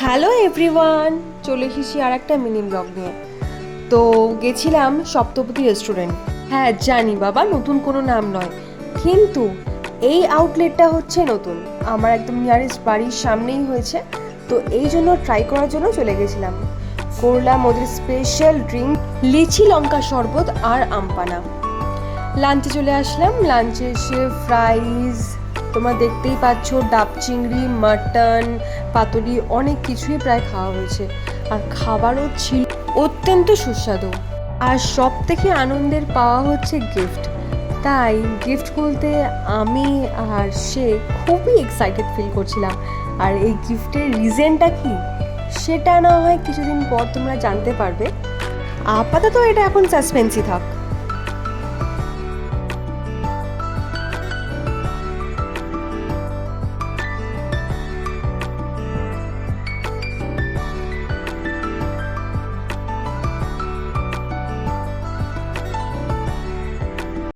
Hello everyone, চলে এসেছি আর একটা মিনি ব্লগ নিয়ে। তো গেছিলাম সপ্তপতি রেস্টুরেন্ট। হ্যাঁ জানি বাবা, নতুন কোনো নাম নয়, কিন্তু এই আউটলেটটা হচ্ছে নতুন, আমার একদম নিয়ারেস্ট বাড়ির সামনেই হয়েছে। তো এই জন্য ট্রাই করার জন্য চলে গেছিলাম। করলাম ওদের স্পেশাল ড্রিঙ্ক, লিচি লঙ্কা শরবত আর আমপানা। লাঞ্চে চলে আসলাম। লাঞ্চে এসে ফ্রাইজ, তোমরা দেখতেই পাচ্ছ, ডাব চিংড়ি, মাটন, পাতুরি, অনেক কিছুই প্রায় খাওয়া হয়েছে। আর খাবারও ছিল অত্যন্ত সুস্বাদু। আর সব থেকে আনন্দের পাওয়া হচ্ছে গিফট। তাই গিফট বলতে আমি আর সে খুবই এক্সাইটেড ফিল করছিলাম। আর এই গিফটের রিজনটা কি সেটা না হয় কিছুদিন পর তোমরা জানতে পারবে। আপাতত এটা এখন সাসপেন্সই থাক।